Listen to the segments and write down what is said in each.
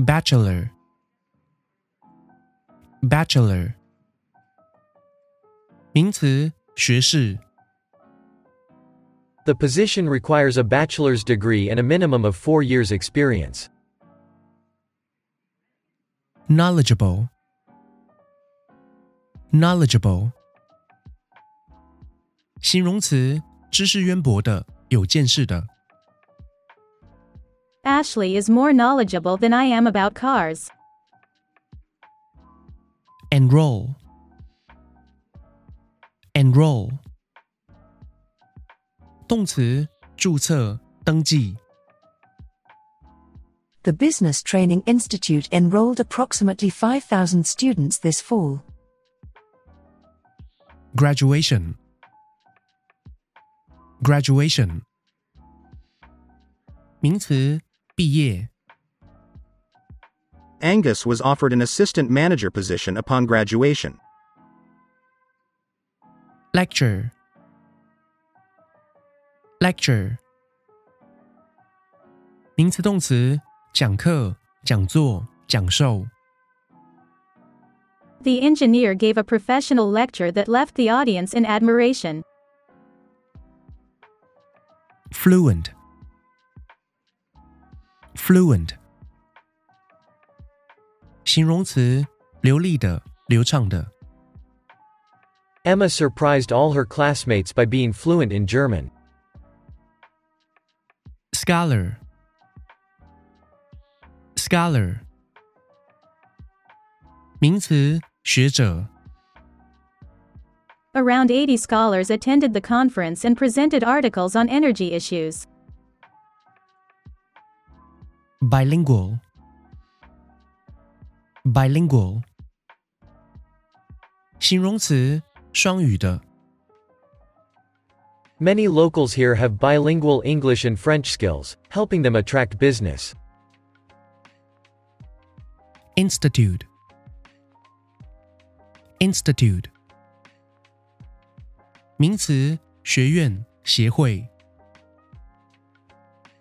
bachelor bachelor 名词学士 The position requires a bachelor's degree and a minimum of 4 years' experience. knowledgeable knowledgeable 形容词知识渊博的有见识的 Ashley is more knowledgeable than I am about cars. enroll enroll 动词注册登记 The Business Training Institute enrolled approximately 5,000 students this fall. graduation graduation 名词毕业 Angus was offered an assistant manager position upon graduation. lecture lecture 名词动词讲课讲座讲授 The engineer gave a professional lecture that left the audience in admiration. fluent fluent 形容词流利的流畅的 Emma surprised all her classmates by being fluent in German. scholar scholar 名词学者 Around 80 scholars attended the conference and presented articles on energy issues. bilingual bilingual 形容词双语的 Many locals here have bilingual English and French skills, helping them attract business. institute institute 名词学院协会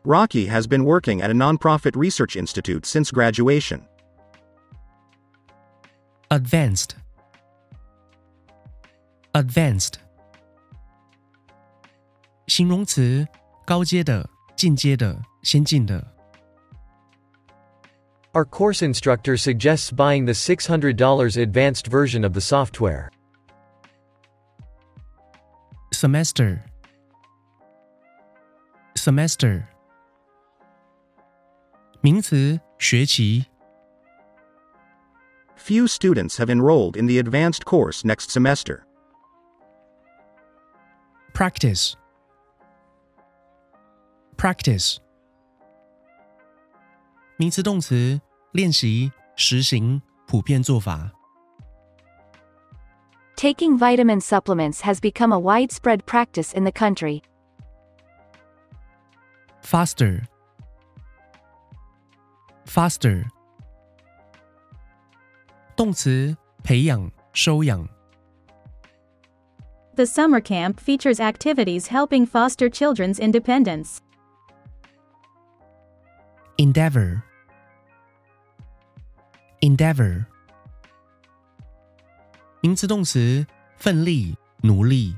Rocky has been working at a nonprofit research institute since graduation. advanced advanced 形容词高阶的进阶的先进的 Our course instructor suggests buying the $600 advanced version of the software. semester semester 名词学期 Few students have enrolled in the advanced course next semester. practice practice 名词动词练习实行普遍做法 Taking vitamin supplements has become a widespread practice in the country. faster faster 动词培养收养 The summer camp features activities helping foster children's independence. endeavor endeavor 名词动词奋力努力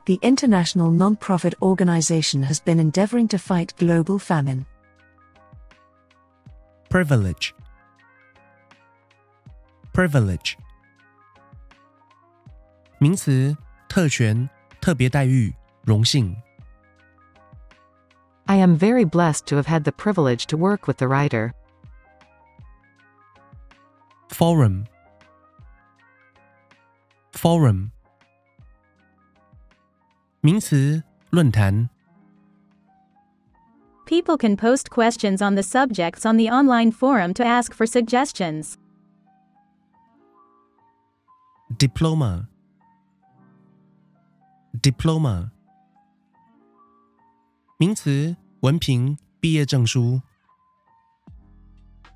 The international non-profit organization has been endeavoring to fight global famine. privilege privilege 名词特权特别待遇荣幸 I am very blessed to have had the privilege to work with the writer. forum forum 名词论坛 People can post questions on the subjects on the online forum to ask for suggestions. diploma diploma 名词文凭毕业证书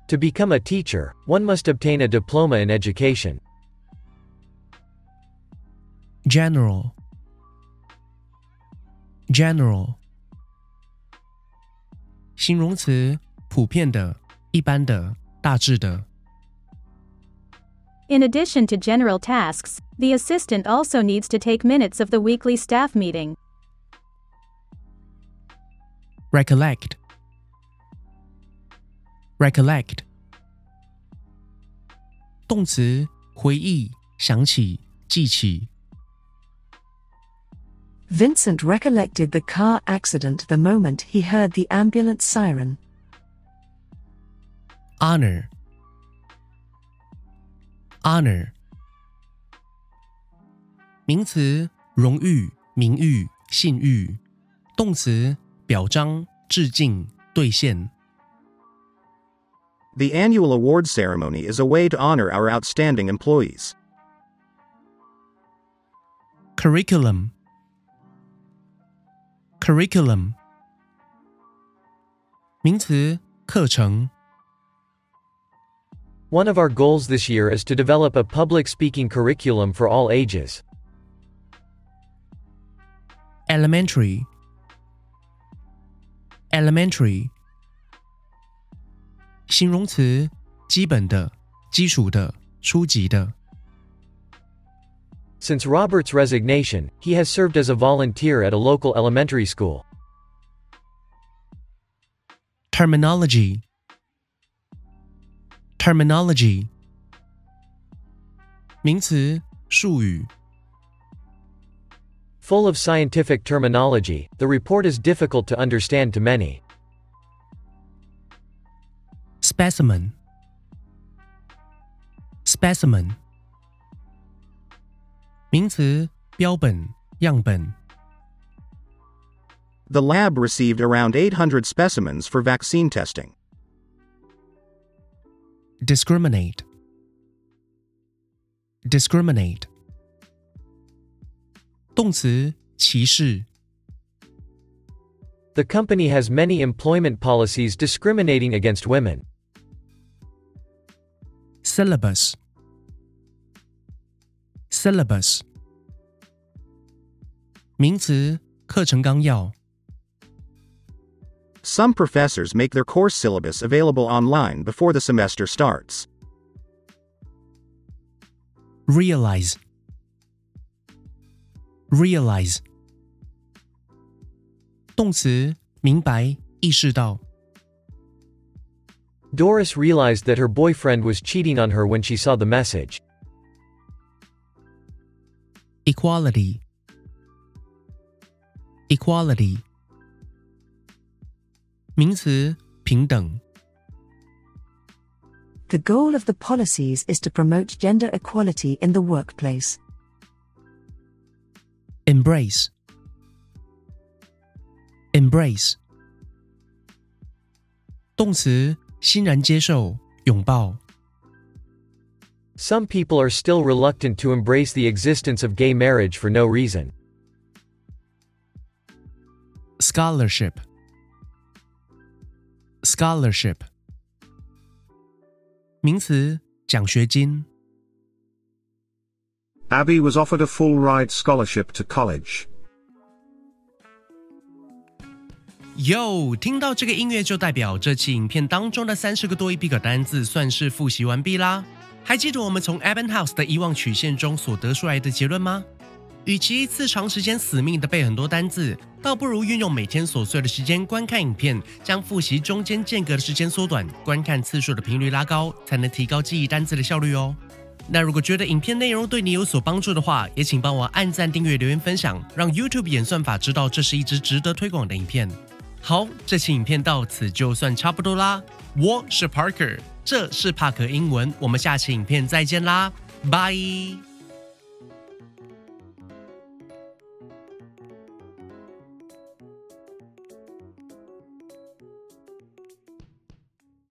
To become a teacher, one must obtain a diploma in education. general general 形容词普遍的一般的、大致的。In addition to general tasks, the assistant also needs to take minutes of the weekly staff meeting. recollect recollect 动词回忆、想起、记起。Vincent recollected the car accident the moment he heard the ambulance siren. honor honor 名词荣誉、名誉、信誉。动词表彰、致敬、兑现。The annual award ceremony is a way to honor our outstanding employees. curriculum curriculum 名词课程。One of our goals this year is to develop a public speaking curriculum for all ages. elementary elementary 形容词基本的、基础的、初级的。Since Robert's resignation, he has served as a volunteer at a local elementary school. terminology terminology 名词术语。Full of scientific terminology, the report is difficult to understand to many. specimen specimen 名词标本、样本。The lab received around 800 specimens for vaccine testing. discriminate discriminate 动词歧视。The company has many employment policies discriminating against women. syllabus syllabus 名词课程纲要。Some professors make their course syllabus available online before the semester starts. realize realize 动词明白、意识到。Doris realized that her boyfriend was cheating on her when she saw the message. equality equality 名词平等。The goal of the policies is to promote gender equality in the workplace. embrace embrace 动词欣然接受、拥抱。Some people are still reluctant to embrace the existence of gay marriage for no reason. scholarship scholarship 名词奖学金。Abby was offered a full-ride scholarship to college. 哟，听到这个音乐就代表这期影片当中的30个多益必考单字算是复习完毕啦。还记得我们从 Ebbinghaus 的遗忘曲线中所得出来的结论吗？与其一次长时间死命的背很多单字，倒不如运用每天琐碎的时间观看影片，将复习中间间隔的时间缩短，观看次数的频率拉高，才能提高记忆单字的效率哦。那如果觉得影片内容对你有所帮助的话，也请帮我按赞、订阅、留言、分享，让 YouTube 演算法知道这是一支值得推广的影片。好，这期影片到此就算差不多啦。我是 Parker， 这是帕克英文，我们下期影片再见啦，拜。